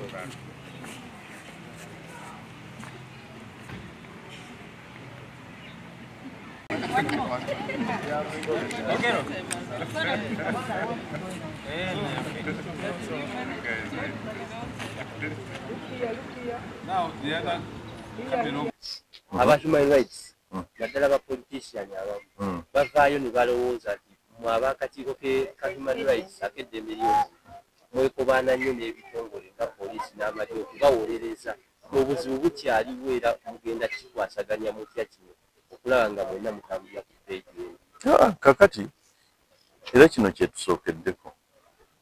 Now the other about human rights naddala ba politician abamu bavaayo ne balowooza nti mu ab'akakiiko ka human rights akeddembe ly'omuntu mwekobaana nnyo n'ebitongole nga poliisi n'amagye okubawolereza obuzibu bukyaliwo era mugenda kikwasaganya mutya kino okulaba nga mwenna mutambulira ku peegi eno. Kakati era kino kyetusookeddeko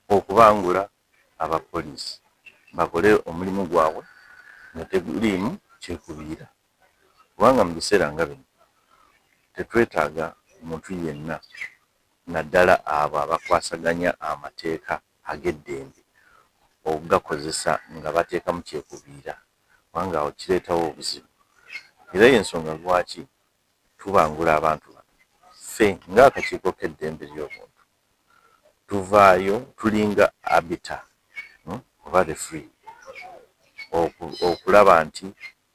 okubangula abapoliisi bakole omulimu gwabwe nga teguliimu kyekubiira, kubanga mu biseera nga bino tetwetaaga muntu yenna naddala abo abakwasaganya amateeka ag'eddembe okugakozesa nga bateekamu kyekubiira, kubanga awo kireetawo obuzibu. Era y'ensonga lwaki tubangula abantu bano. Ffe ng'akakiiko k'eddembe ly'obuntu tuvaayo tulinga arbiter oba referee okulaba nti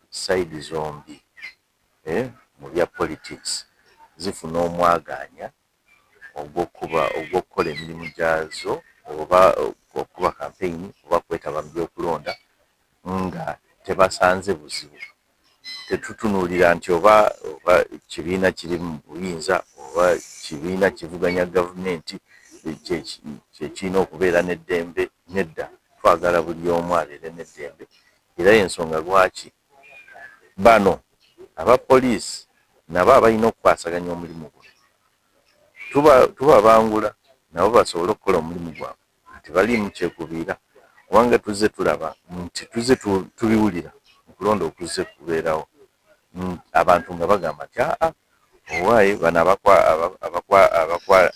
sayidi zombi mu bya politics zifuna omwagaanya ogw'okukola emirimu gyazo oba okuba campaign oba kwetaba mu byokulonda nga tebasanze buzibu. Tetutunuulira nti oba kibiina kiri mu buyinza oba kibiina kivuganya gavumenti kyekirina okubeera n'eddembe. Nedda, twagala buli omu abeere n'eddembe. Era y'ensonga lwaki bano abapoliisi nabo abalina okukwasaganya omulimu guno tubabangula nabo basobole okukola omulimu gwabwe nga tebaliimu kyekubiira, kubanga tuzze tulaba nti tuzze tubiwulira okulonda okuzze kubeerawo abantu nga bagamba nti owaaye bano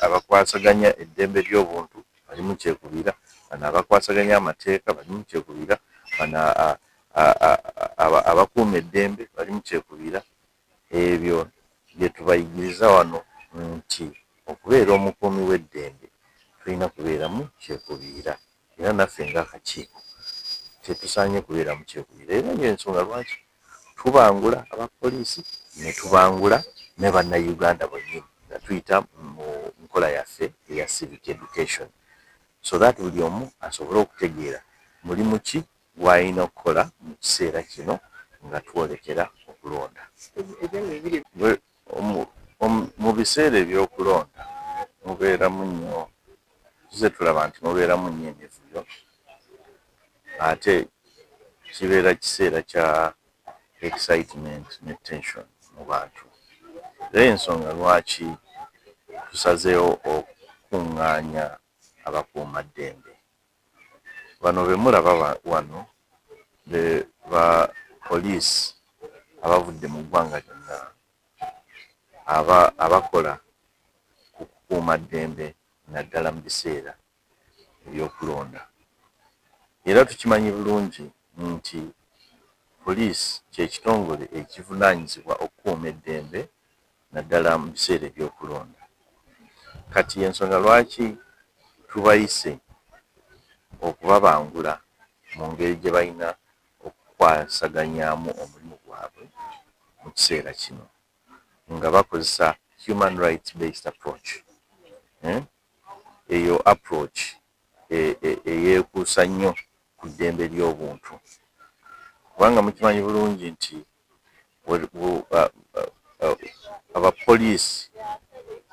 abakwasaganya eddembe ly'obuntu balimu kyekubiira, bano abakwasaganya amateeka balimu kyekubiira, bano abakuuma eddembe balimu kyekubiira. Ebyo bye tubayigiriza wano nti okubeera omukuumi w'eddembe tulina kubeeramu kyekubiira, era naffe ng'akakiiko tetusaanye kubeera mu kyekubiira. Era y'ensonga lwaki tubangula abapoliisi ne tubangula ne bannayuganda bwennyini nga tuyita mu nkola yaffe eya civic education, so that buli omu asobole okutegeera mulimu ki gw'alina okukola mu kiseera kino nga twolekera okulonda. Mu biseera eby'okulonda mubeeramu nnyo, tuzze tulaba nti mubeeramu nnyo emivuyo, ate kibeera kiseera kya excitement ne tension mu bantu. Era ensonga lwaki tusazeewo okukuŋŋaanya abakuumaddembe. Bano be mulaba wano ba poliisi abavudde mu ggwanga lyonna abakola ku kukuuma ddembe naddala mu biseera eby'okulonda. Era tukimanyi bulungi nti poliisi ky'ekitongole ekivunaanyizibwa okukuuma eddembe naddala mu biseera eby'okulonda. Kati y'ensonga lwaki tubayise okubabangula mu ngeri gye balina okukwasaganyaamu omulimu gwabwe mu kiseera kino nga bakozesa human rights based approach. Eyo approach eyeekuusa nnyo ku ddembe ly'obuntu, kubanga mukimanyi bulungi nti abapoliisi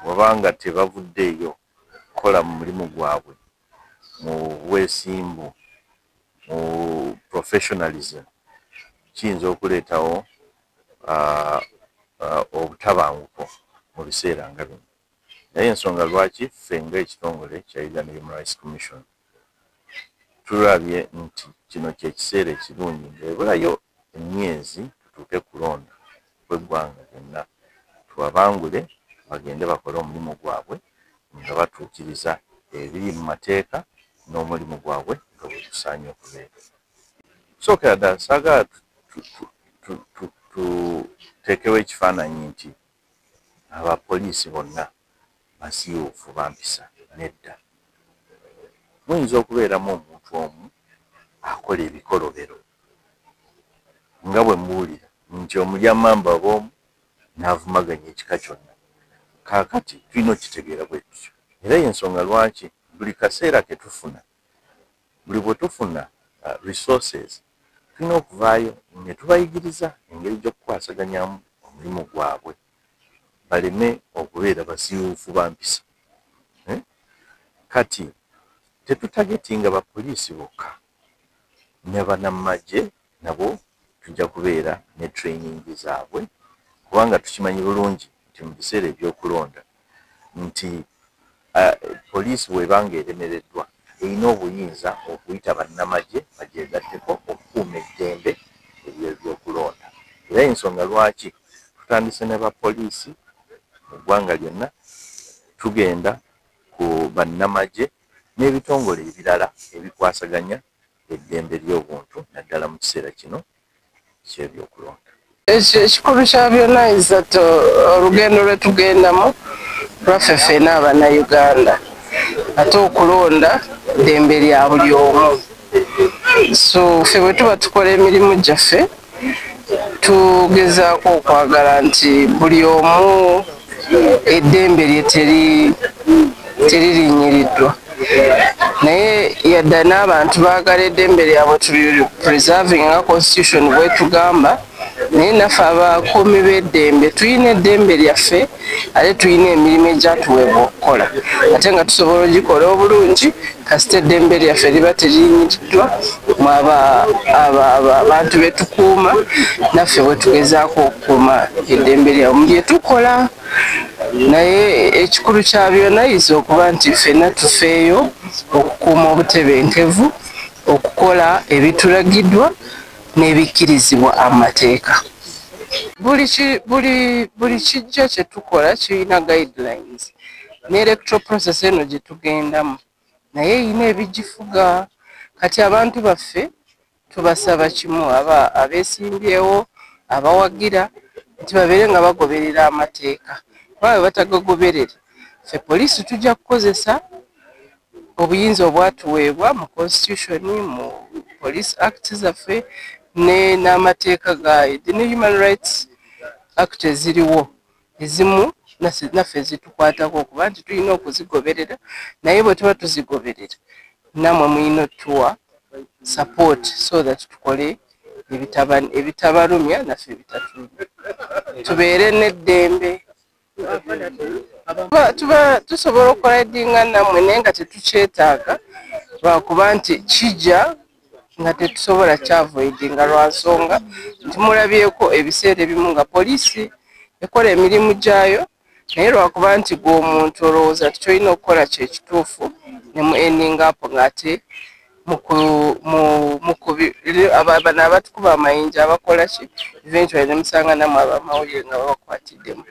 bw'abanga tebavuddeeyo kukola mu mulimu gwabwe mu bwesimbu, mu professionalism, kiyinza okuleetawo obutabanguko mu biseera nga bino. Naye ensonga lwaki ffe ng'ekitongole kya Uganda Human Rights Commission tulabye nti kino ky'ekiseera ekirungi ng'ebulayo emyezi tutuuke kulonda kw'eggwanga lyonna, tubabangule bagende bakole omulimu gwabwe nga batuukiriza ebiri mu mateeka n'omulimu gwabwe nga bwe gusaanye okubeera. Sookera ddala saagala tuteekewo ekifaananyi nti abapoliisi bonna basiyuufu bampisa. Nedda, muyinza okubeeramu omuntu omu akola okukola ebikolobero nga bwe muwulira nti omulyamamba b'omu n'avumaganya ekika kyonna. Kaakati tulina okitegeera bwe tutyo, era y'ensonga lwaki buli kaseera ke tufuna, buli bwe tufuna resources, tulina okuvaayo ne tubayigiriza engeri gy'okukwasaganyamu omulimu gwabwe, baleme okubeera basiiwuufu ba mpisa. Kati tetutagetinga bapoliisi bokka, ne bannamagye nabo tujja kubeera ne training zaabwe, kubanga tukimanyi bulungi nti mu biseera ebyokulonda nti poliisi bw'ebanga eremereddwa erina obuyinza okuyita bannamagye bagyegatteko okukuuma eddembe ery'ebyokulonda. Era ensonga lwaki tutandise ne bapoliisi mu ggwanga lyonna, tugenda ku bannamagye n'ebitongole ebirala ebikwasaganya eddembe ly'obuntu naddala mu kiseera kino ky'ebyokulonda. Ekikulu kya byonna izat olugendo lwe tugendamu lwaffe ffenna Abannayuganda, ate okulonda ddembe lya buli omu. So ffe bwe tuba tukola emirimu gyaffe tugezaako okwagala nti buli omu eddembe lye teririnyiriddwa, naye yadda n'abantu baagala eddembe lyabwe tuli preserving nga constitution bwe tugamba, naye naffe abakuumi b'eddembe tulina eddembe lyaffe ate tulina emirimu egyatuweebwa okukola, ate nga tusobola ogikola obulungi kasita eddembe lyaffe liba teririnyiriddwa mu abantu be tukuuma, naffe bwe tugezaako okukuuma eddembe lyabwe mu bye tukola. Naye ekikulu kya byonna yiza okuba nti ffenna tufeeyo okukuuma obutebenkevu, okukola ebitulagiddwa n'ebikkirizibwa amateeka. Buli kijja kye tukola kirina guidelines ne electoral process eno gye tugendamu naye erina ebigifuga. Kati abantu baffe tubasaba kimu, abeesimbyewo, abawagira, nti babeere nga bagoberera amateeka. Bwe batagagoberere, ffe poliisi tujja kukozesa obuyinza obwatuweebwa mu constitution, mu police act zaffe n'amateeka gaide ne human rights act eziriwo, ezimu naffe zitukwatako okuba nti tulina okuzigoberera, naye bwe tuba tuzigoberera namwe mulina otuwa support so that tukole ebitabalumya naffe ebitatulumya, tubeere n'eddembe. Tusobola okukola eddinga nammwe naye nga tetukyetaaga, lwakuba nti kijja nga tetusobola kyavoidinga lwa nsonga nti mulabyeko ebiseera ebimu nga poliisi ekola emirimu gyayo, naye lwakuba nti gwe omuntu olowooza ti kyolina okukola kyekituufu ne mu ending up ng'ate bano abatukuba amayinja abakola ki eventually ne musanga namwe abamawulire nga babakwatiddemu,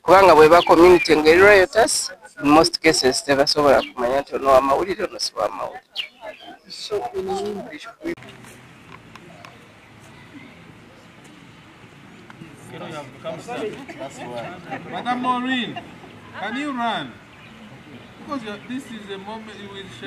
kubanga bwe ba community ngeri riotous, in most cases tebasobola kumanya nti ono wamawulire ono si wamawulire. So in English, Madam Maureen, can you run? Because this is a moment in which